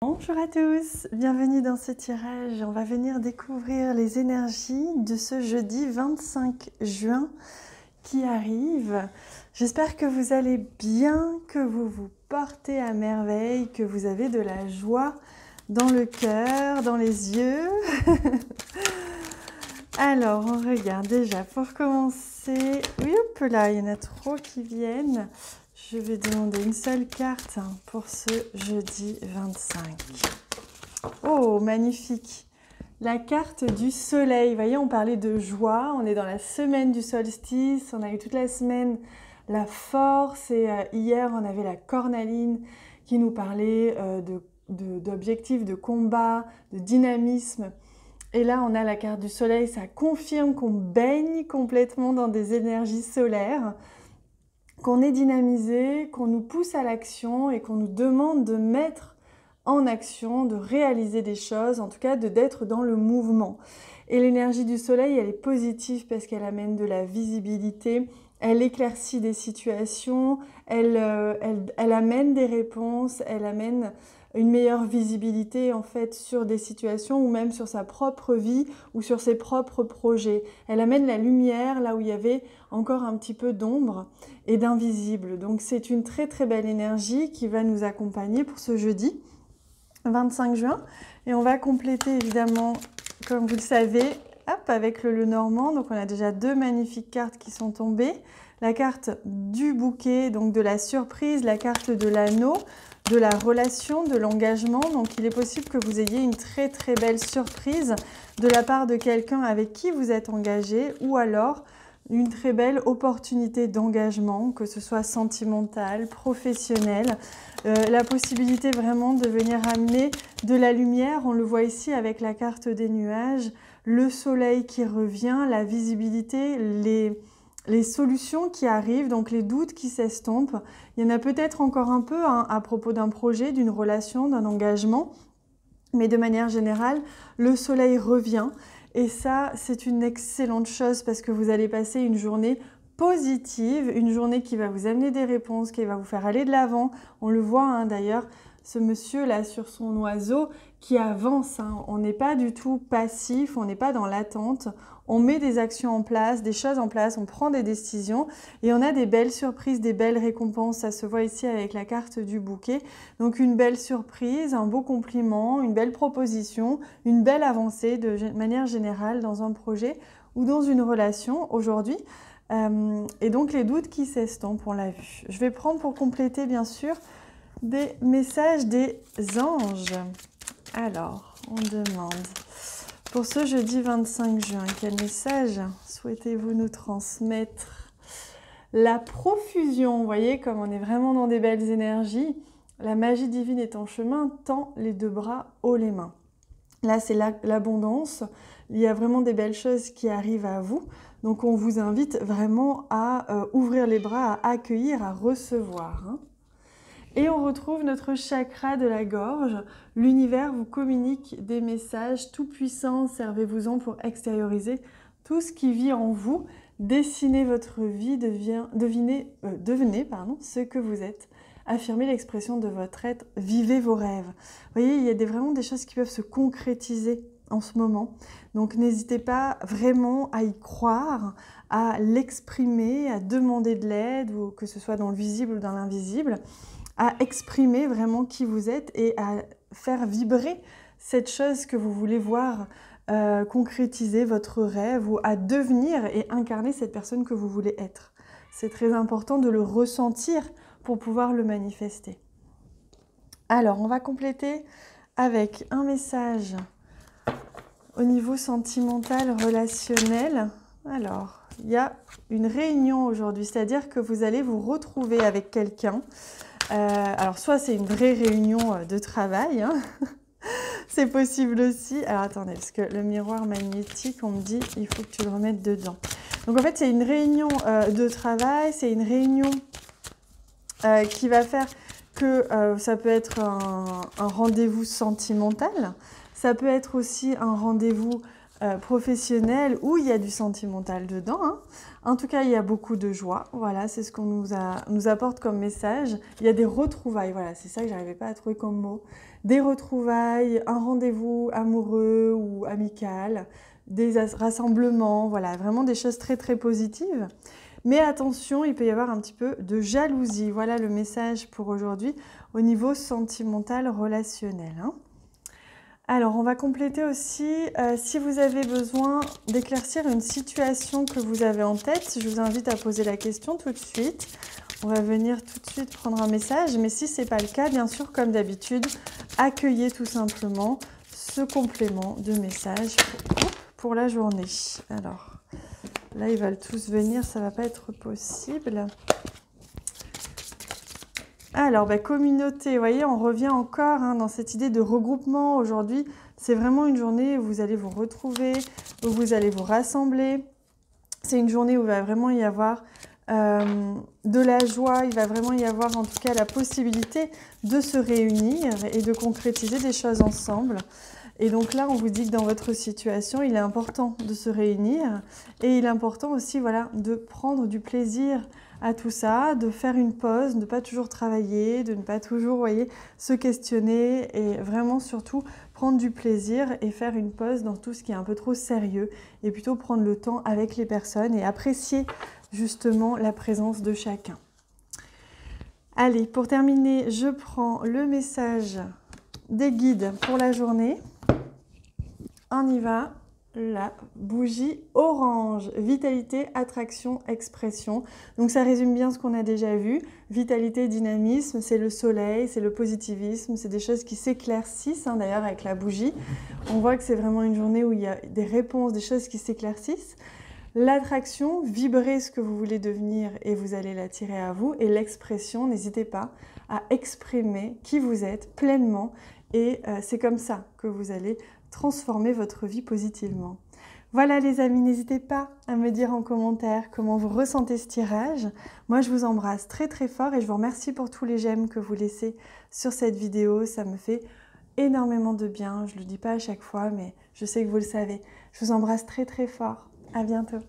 Bonjour à tous, bienvenue dans ce tirage. On va venir découvrir les énergies de ce jeudi 25 juin qui arrive. J'espère que vous allez bien, que vous vous portez à merveille, que vous avez de la joie dans le cœur, dans les yeux. Alors, on regarde déjà pour commencer. Oui, hop là, il y en a trop qui viennent. Je vais demander une seule carte pour ce jeudi 25. Oh, magnifique! La carte du soleil. Vous voyez, on parlait de joie. On est dans la semaine du solstice. On a eu toute la semaine la force. Et hier, on avait la cornaline qui nous parlait d'objectifs, de combat, de dynamisme. Et là, on a la carte du soleil. Ça confirme qu'on baigne complètement dans des énergies solaires, qu'on est dynamisé, qu'on nous pousse à l'action et qu'on nous demande de mettre en action, de réaliser des choses, en tout cas d'être dans le mouvement. Et l'énergie du soleil, elle est positive parce qu'elle amène de la visibilité, elle éclaircit des situations, elle amène des réponses, elle amène une meilleure visibilité en fait sur des situations ou même sur sa propre vie ou sur ses propres projets. Elle amène la lumière là où il y avait encore un petit peu d'ombre et d'invisible. Donc c'est une très très belle énergie qui va nous accompagner pour ce jeudi 25 juin. Et on va compléter évidemment, comme vous le savez, hop, avec le Lenormand. Donc on a déjà deux magnifiques cartes qui sont tombées. La carte du bouquet, donc de la surprise, la carte de l'anneau, de la relation, de l'engagement. Donc il est possible que vous ayez une très très belle surprise de la part de quelqu'un avec qui vous êtes engagé, ou alors une très belle opportunité d'engagement, que ce soit sentimental, professionnel, la possibilité vraiment de venir amener de la lumière. On le voit ici avec la carte des nuages, le soleil qui revient, la visibilité, les solutions qui arrivent, donc les doutes qui s'estompent. Il y en a peut-être encore un peu à propos d'un projet, d'une relation, d'un engagement, mais de manière générale, le soleil revient. Et ça, c'est une excellente chose parce que vous allez passer une journée positive, une journée qui va vous amener des réponses, qui va vous faire aller de l'avant. On le voit d'ailleurs, ce monsieur là sur son oiseau qui avance. On n'est pas du tout passif, on n'est pas dans l'attente. On met des actions en place, des choses en place, on prend des décisions et on a des belles surprises, des belles récompenses. Ça se voit ici avec la carte du bouquet. Donc une belle surprise, un beau compliment, une belle proposition, une belle avancée de manière générale dans un projet ou dans une relation aujourd'hui. Et donc les doutes qui s'estompent, on l'a vu. Je vais prendre pour compléter bien sûr des messages des anges. Alors, on demande pour ce jeudi 25 juin, quel message souhaitez-vous nous transmettre? La profusion, vous voyez comme on est vraiment dans des belles énergies. La magie divine est en chemin, tend les deux bras, haut les mains. Là, c'est l'abondance. Il y a vraiment des belles choses qui arrivent à vous. Donc, on vous invite vraiment à ouvrir les bras, à accueillir, à recevoir. Et on retrouve notre chakra de la gorge. L'univers vous communique des messages tout puissants. Servez-vous-en pour extérioriser tout ce qui vit en vous. Dessinez votre vie, devenez ce que vous êtes. Affirmez l'expression de votre être. Vivez vos rêves. Vous voyez, il y a vraiment des choses qui peuvent se concrétiser en ce moment. Donc n'hésitez pas vraiment à y croire, à l'exprimer, à demander de l'aide, ou que ce soit dans le visible ou dans l'invisible, à exprimer vraiment qui vous êtes et à faire vibrer cette chose que vous voulez voir concrétiser, votre rêve, ou à devenir et incarner cette personne que vous voulez être. C'est très important de le ressentir pour pouvoir le manifester. Alors, on va compléter avec un message au niveau sentimental, relationnel. Alors, il y a une réunion aujourd'hui, c'est-à-dire que vous allez vous retrouver avec quelqu'un. Alors, soit c'est une vraie réunion de travail, c'est possible aussi. Alors, attendez, parce que le miroir magnétique, on me dit, il faut que tu le remettes dedans. Donc, en fait, c'est une réunion de travail, c'est une réunion qui va faire que ça peut être un rendez-vous sentimental, ça peut être aussi un rendez-vous professionnel où il y a du sentimental dedans, hein. En tout cas, il y a beaucoup de joie. Voilà, c'est ce qu'on nous apporte comme message. Il y a des retrouvailles. Voilà, c'est ça que j'arrivais pas à trouver comme mot. Des retrouvailles, un rendez-vous amoureux ou amical, des rassemblements. Voilà, vraiment des choses très très positives. Mais attention, il peut y avoir un petit peu de jalousie. Voilà le message pour aujourd'hui au niveau sentimental relationnel, hein. Alors, on va compléter aussi, si vous avez besoin d'éclaircir une situation que vous avez en tête, je vous invite à poser la question tout de suite. On va venir tout de suite prendre un message, mais si ce n'est pas le cas, bien sûr, comme d'habitude, accueillez tout simplement ce complément de message pour la journée. Alors, là, ils veulent tous venir, ça ne va pas être possible. Alors, communauté, vous voyez, on revient encore dans cette idée de regroupement. Aujourd'hui, c'est vraiment une journée où vous allez vous retrouver, où vous allez vous rassembler. C'est une journée où il va vraiment y avoir de la joie, il va vraiment y avoir en tout cas la possibilité de se réunir et de concrétiser des choses ensemble. Et donc là, on vous dit que dans votre situation, il est important de se réunir et il est important aussi, voilà, de prendre du plaisir à tout ça, de faire une pause, de ne pas toujours travailler, de ne pas toujours, vous voyez, se questionner et vraiment surtout prendre du plaisir et faire une pause dans tout ce qui est un peu trop sérieux et plutôt prendre le temps avec les personnes et apprécier justement la présence de chacun. Allez, pour terminer, je prends le message des guides pour la journée. On y va. La bougie orange, vitalité, attraction, expression. Donc ça résume bien ce qu'on a déjà vu. Vitalité, dynamisme, c'est le soleil, c'est le positivisme, c'est des choses qui s'éclaircissent. D'ailleurs avec la bougie, on voit que c'est vraiment une journée où il y a des réponses, des choses qui s'éclaircissent. L'attraction, vibrez ce que vous voulez devenir et vous allez l'attirer à vous. Et l'expression, n'hésitez pas à exprimer qui vous êtes pleinement. Et c'est comme ça que vous allez transformer votre vie positivement. Voilà les amis, n'hésitez pas à me dire en commentaire comment vous ressentez ce tirage. Moi je vous embrasse très très fort et je vous remercie pour tous les j'aime que vous laissez sur cette vidéo. Ça me fait énormément de bien, je ne le dis pas à chaque fois mais je sais que vous le savez. Je vous embrasse très très fort, à bientôt.